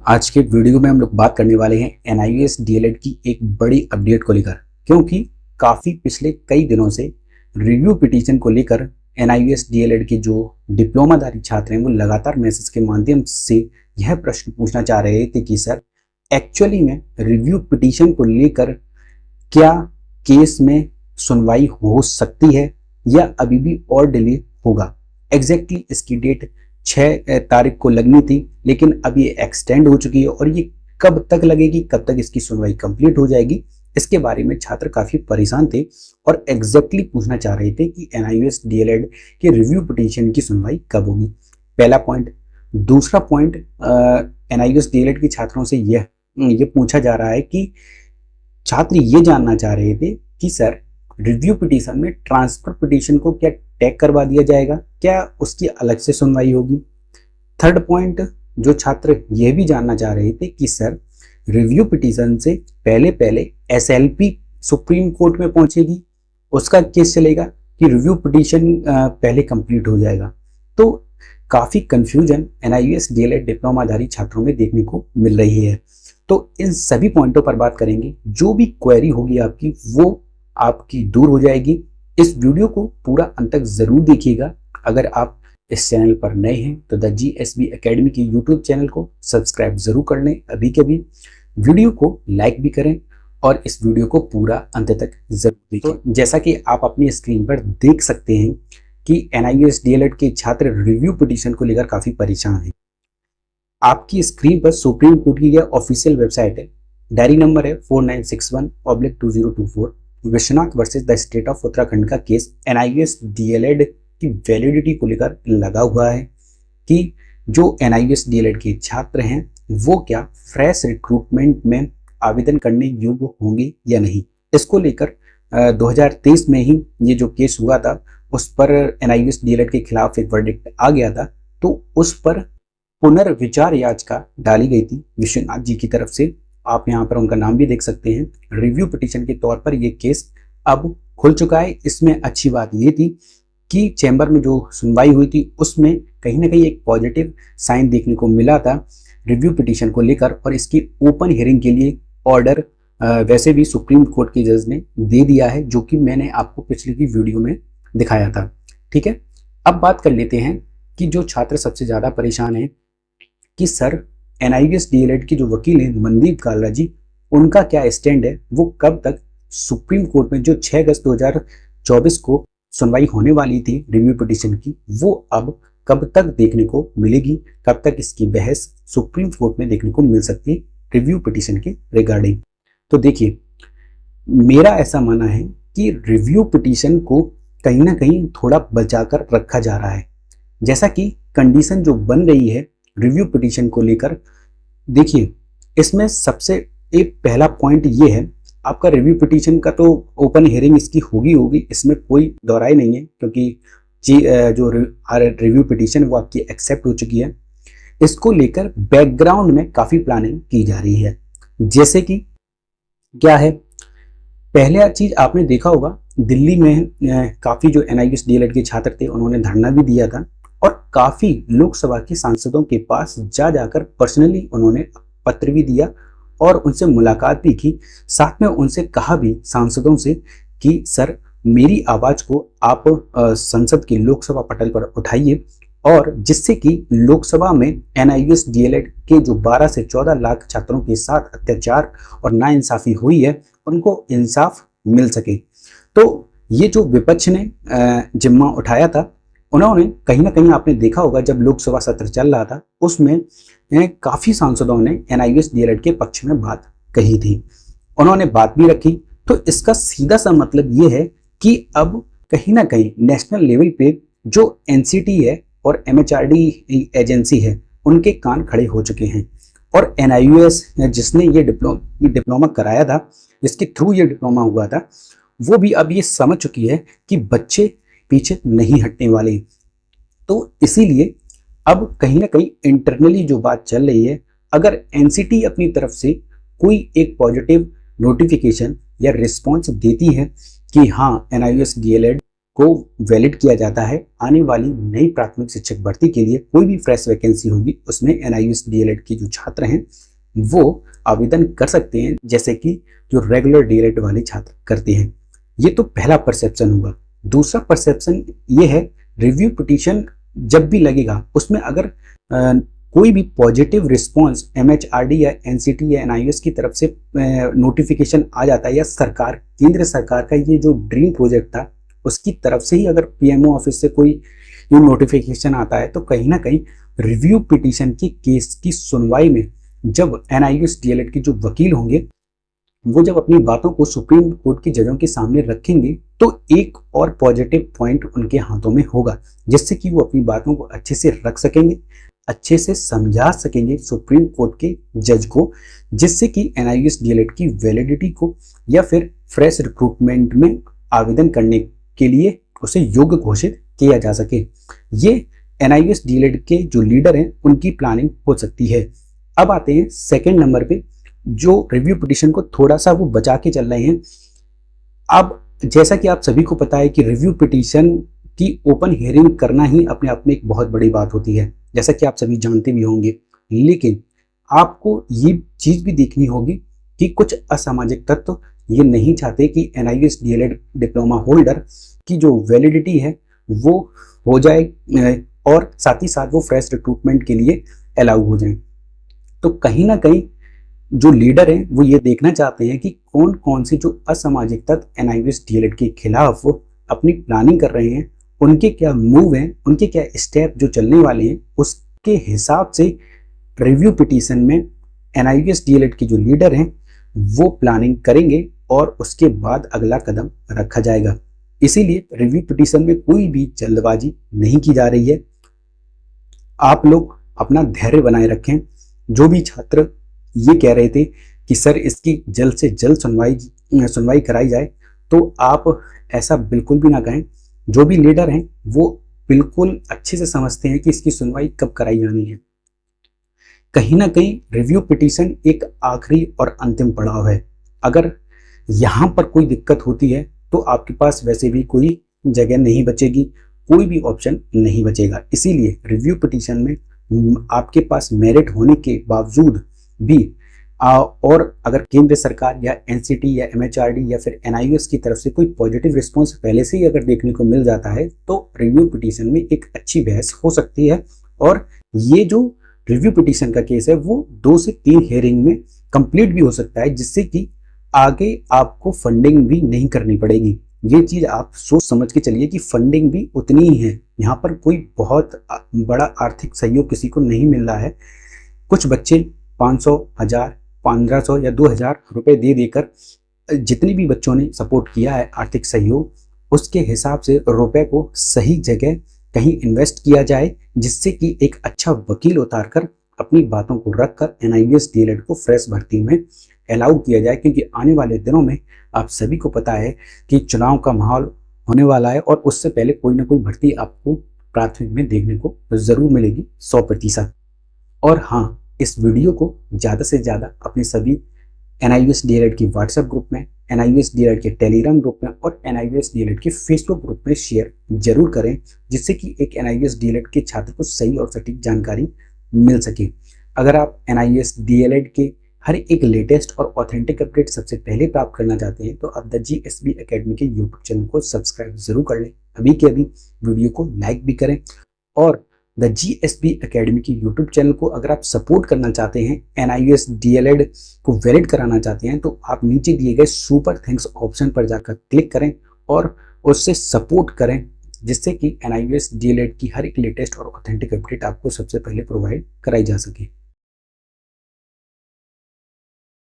आज के वीडियो में हम लोग बात करने वाले हैं एनआईवीएस डीएलएड की एक बड़ी अपडेट को लेकर, क्योंकि काफ़ी पिछले कई दिनों से रिव्यू पिटीशन को लेकर एनआईवीएस डीएलएड के जो डिप्लोमाधारी छात्र हैं वो लगातार मैसेज के माध्यम से यह प्रश्न पूछना चाह रहे थे कि सर एक्चुअली में रिव्यू पिटीशन को लेकर क्या केस में सुनवाई हो सकती है या अभी भी और डिले होगा। एग्जैक्टली इसकी डेट 6 तारीख को लगनी थी, लेकिन अब ये एक्सटेंड हो चुकी है और ये कब तक लगेगी, कब तक इसकी सुनवाई कंप्लीट हो जाएगी, इसके बारे में छात्र काफी परेशान थे और एग्जैक्टली पूछना चाह रहे थे कि एनआईवीएस डीएलएड के रिव्यू पिटीशन की सुनवाई कब होगी। पहला पॉइंट। दूसरा पॉइंट, एनआईवीएस डीएलएड के छात्रों से यह पूछा जा रहा है कि छात्र ये जानना चाह रहे थे कि सर रिव्यू पिटीशन में ट्रांसफर पिटीशन को क्या टैग करवा दिया जाएगा, क्या उसकी अलग से सुनवाई होगी। थर्ड पॉइंट, जो छात्र यह भी जानना चाह रहे थे कि सर रिव्यू पिटीशन से पहले एसएलपी सुप्रीम कोर्ट में पहुंचेगी, उसका केस चलेगा कि रिव्यू पिटीशन पहले कंप्लीट हो जाएगा। तो काफी कंफ्यूजन एनआईवीएस डीएलएड डिप्लोमाधारी छात्रों में देखने को मिल रही है। तो इन सभी पॉइंटों पर बात करेंगे। जो भी क्वेरी होगी आपकी वो आपकी दूर हो जाएगी। इस वीडियो को पूरा अंत तक जरूर देखिएगा। अगर आप इस चैनल पर नए हैं तो द जीएसबी एकेडमी के यूट्यूब चैनल को सब्सक्राइब जरूर कर लें अभी के भी, वीडियो को लाइक भी करें और इस वीडियो को पूरा अंत तक जरूर देखें। तो जैसा कि आप अपनी स्क्रीन पर देख सकते हैं कि एनआईवीएस डीएलएड के छात्र रिव्यू पिटीशन को लेकर काफी परेशान हैं। आपकी स्क्रीन पर सुप्रीम कोर्ट की यह ऑफिशियल वेबसाइट है। डायरी नंबर है 4961/2024। Vishwanath versus the state of Uttarakhand का केस एनआईवीएस डीएलएड की वैलिडिटी को लेकर लगा हुआ है कि जो एनआईवीएस डीएलएड के छात्र हैं वो क्या फ्रेश रिक्रूटमेंट में आवेदन करने योग्य होंगे या नहीं। इसको लेकर 2023 में ही ये जो केस हुआ था उस पर एनआईवीएस डीएलएड के खिलाफ एक वर्डिक्ट आ गया था, तो उस पर पुनर्विचार याचिका डाली गई थी विश्वनाथ जी की तरफ से। आप यहाँ पर उनका नाम भी देख सकते हैं। रिव्यू पिटीशन के तौर पर यह केस अब खुल चुका है। इसमें अच्छी बात ये थी कि चैम्बर में जो सुनवाई हुई थी उसमें कहीं ना कहीं एक पॉजिटिव साइन देखने को मिला था रिव्यू पिटीशन को लेकर, और इसकी ओपन हियरिंग के लिए ऑर्डर वैसे भी सुप्रीम कोर्ट के जज ने दे दिया है, जो कि मैंने आपको पिछली की वीडियो में दिखाया था। ठीक है, अब बात कर लेते हैं कि जो छात्र सबसे ज्यादा परेशान है कि सर एनआईवीएस डीएलएड की जो वकील है मनदीप कालरा जी, उनका क्या स्टैंड है, वो कब तक सुप्रीम कोर्ट में जो 6 अगस्त 2024 को सुनवाई होने वाली थी रिव्यू पिटीशन की, वो अब कब तक देखने को मिलेगी, कब तक इसकी बहस सुप्रीम कोर्ट में देखने को मिल सकती है रिव्यू पिटीशन के रिगार्डिंग। तो देखिए, मेरा ऐसा मानना है कि रिव्यू पिटीशन को कहीं ना कहीं थोड़ा बचाकर रखा जा रहा है। जैसा कि कंडीशन जो बन रही है रिव्यू पिटीशन को लेकर, देखिए इसमें सबसे एक पहला पॉइंट ये है, आपका रिव्यू पिटीशन का तो ओपन हियरिंग इसकी होगी, इसमें कोई दोहराई नहीं है, क्योंकि जो रिव्यू पिटीशन वो आपकी एक्सेप्ट हो चुकी है। इसको लेकर बैकग्राउंड में काफी प्लानिंग की जा रही है। जैसे कि क्या है, पहले चीज आपने देखा होगा दिल्ली में काफी जो एनआईवीएस डीएलएड के छात्र थे उन्होंने धरना भी दिया था और काफी लोकसभा के सांसदों के पास जाकर पर्सनली उन्होंने पत्र भी दिया और उनसे मुलाकात भी की। साथ में उनसे कहा भी सांसदों से कि सर मेरी आवाज को आप संसद की लोकसभा पटल पर उठाइए, और जिससे कि लोकसभा में एनआईवीएस डीएलएड के जो 12 से 14 लाख छात्रों के साथ अत्याचार और नाइंसाफी हुई है उनको इंसाफ मिल सके। तो ये जो विपक्ष ने जिम्मा उठाया था, उन्होंने कहीं ना कहीं आपने देखा होगा जब लोकसभा सत्र चल रहा था उसमें काफी सांसदों ने एनआईवीएस डीएलएड के पक्ष में बात कही थी, उन्होंने बात भी रखी। तो इसका सीधा सा मतलब ये है कि अब कहीं ना कहीं नेशनल लेवल पे जो एनसीटी है और एमएचआरडी एजेंसी है उनके कान खड़े हो चुके हैं, और एनआईवीएस जिसने ये डिप्लोमा कराया था, जिसके थ्रू ये डिप्लोमा हुआ था, वो भी अब ये समझ चुकी है कि बच्चे पीछे नहीं हटने वाले। तो इसीलिए अब कहीं ना कहीं इंटरनली जो बात चल रही है, अगर एनसीटी अपनी तरफ से कोई एक पॉजिटिव नोटिफिकेशन या रिस्पॉन्स देती है कि हाँ एनआईवीएस डीएलएड को वैलिड किया जाता है। आने वाली नई प्राथमिक शिक्षक भर्ती के लिए कोई भी फ्रेश वैकेंसी होगी उसमें NIUS DLED के जो छात्र हैं वो आवेदन कर सकते हैं, जैसे कि जो रेगुलर DLED वाले छात्र करते हैं। ये तो पहला परसेप्शन हुआ। दूसरा परसेप्शन ये है, रिव्यू पिटीशन जब भी लगेगा उसमें अगर कोई भी पॉजिटिव रिस्पॉन्स MHRD या NCT या NIUS की तरफ से नोटिफिकेशन आ जाता है, या सरकार केंद्र सरकार का ये जो ड्रीम प्रोजेक्ट था उसकी तरफ से ही अगर PMO ऑफिस से कोई ये नोटिफिकेशन आता है, तो कहीं ना कहीं रिव्यू पिटीशन की केस की सुनवाई में जब NIUS DLED के जो वकील होंगे वो जब अपनी बातों को सुप्रीम कोर्ट के जजों के सामने रखेंगे तो एक और पॉजिटिव पॉइंट उनके हाथों में होगा, जिससे कि वो अपनी बातों को अच्छे से रख सकेंगे, अच्छे से समझा सकेंगे सुप्रीम कोर्ट के जज को, जिससे कि NIUS DLED की वैलिडिटी को या फिर फ्रेश रिक्रूटमेंट में आवेदन करने के लिए उसे योग्य घोषित किया जा सके। ये NIUS DLED के जो लीडर हैं उनकी प्लानिंग हो सकती है। अब आते हैं सेकंड नंबर पे, जो रिव्यू पिटीशन को थोड़ा सा वो बचा के चल रहे हैं। अब जैसा कि आप सभी को पता है कि रिव्यू पिटीशन की ओपन हियरिंग करना ही अपने आप में एक बहुत बड़ी बात होती है, जैसा कि आप सभी जानते भी होंगे। लेकिन आपको ये चीज भी देखनी होगी कि कुछ असामाजिक तत्व ये नहीं चाहते कि NIUS DLED डिप्लोमा होल्डर की जो वैलिडिटी है वो हो जाए और साथ ही साथ वो फ्रेश रिक्रूटमेंट के लिए अलाउ हो जाए। तो कहीं ना कहीं जो लीडर हैं वो ये देखना चाहते हैं कि कौन कौन से जो असामाजिक तत्व NIUS DLED के खिलाफ वो अपनी प्लानिंग कर रहे हैं, उनके क्या मूव हैं, उनके क्या स्टेप जो चलने वाले हैं, उसके हिसाब से रिव्यू पिटीशन में NIUS DLED के जो लीडर हैं वो प्लानिंग करेंगे और उसके बाद अगला कदम रखा जाएगा। इसीलिए रिव्यू पिटीशन में कोई भी जल्दबाजी नहीं की जा रही है। आप लोग अपना धैर्य बनाए रखें। जो भी छात्र ये कह रहे थे कि सर इसकी जल्द से जल्द सुनवाई कराई जाए, तो आप ऐसा बिल्कुल भी ना कहें। जो भी लीडर हैं वो बिल्कुल अच्छे से समझते हैं कि इसकी सुनवाई कब कराई जानी है। कहीं ना कहीं रिव्यू पिटीशन एक आखिरी और अंतिम पड़ाव है। अगर यहाँ पर कोई दिक्कत होती है तो आपके पास वैसे भी कोई जगह नहीं बचेगी, कोई भी ऑप्शन नहीं बचेगा। इसीलिए रिव्यू पिटीशन में आपके पास मेरिट होने के बावजूद भी और अगर केंद्र सरकार या NCT या MHRD या फिर NIUS की तरफ से कोई पॉजिटिव रिस्पॉन्स पहले से ही अगर देखने को मिल जाता है तो रिव्यू पिटीशन में एक अच्छी बहस हो सकती है। और ये जो रिव्यू पिटीशन का केस है वो 2 से 3 हियरिंग में कंप्लीट भी हो सकता है, जिससे कि आगे आपको फंडिंग भी नहीं करनी पड़ेगी। ये चीज आप सोच समझ के चलिए कि फंडिंग भी उतनी ही है। यहाँ पर कोई बहुत बड़ा आर्थिक सहयोग किसी को नहीं मिल रहा है। कुछ बच्चे 500, 1000, 1500 या 2000 रुपए दे देकर, जितने भी बच्चों ने सपोर्ट किया है आर्थिक सहयोग, उसके हिसाब से रुपए को सही जगह कहीं इन्वेस्ट किया जाए, जिससे कि एक अच्छा वकील उतारकर अपनी बातों को रखकर NIUS DLED को फ्रेश भर्ती में अलाउ किया जाए। क्योंकि आने वाले दिनों में आप सभी को पता है कि चुनाव का माहौल होने वाला है और उससे पहले कोई ना कोई भर्ती आपको प्राथमिक में देखने को जरूर मिलेगी 100%। और हाँ, इस वीडियो को ज़्यादा से ज़्यादा अपने सभी NIUS DLED की व्हाट्सएप ग्रुप में, NIUS DLED के टेलीग्राम ग्रुप में और NIUS DLED के फेसबुक ग्रुप में शेयर जरूर करें, जिससे कि एक NIUS DLED के छात्र को सही और सटीक जानकारी मिल सके। अगर आप NIUS DLED के हर एक लेटेस्ट और ऑथेंटिक अपडेट सबसे पहले प्राप्त करना चाहते हैं तो आप द GSB एकेडमी के यूट्यूब चैनल को सब्सक्राइब जरूर कर लें। अभी के अभी वीडियो को लाइक भी करें। और द GSB एकेडमी की यूट्यूब चैनल को अगर आप सपोर्ट करना चाहते हैं, NIUS DLED को वैलिड कराना चाहते हैं, तो आप नीचे दिए गए सुपर थैंक्स ऑप्शन पर जाकर क्लिक करें और उससे सपोर्ट करें, जिससे कि NIUS DLED की हर एक लेटेस्ट और ऑथेंटिक अपडेट आपको सबसे पहले प्रोवाइड कराई जा सके।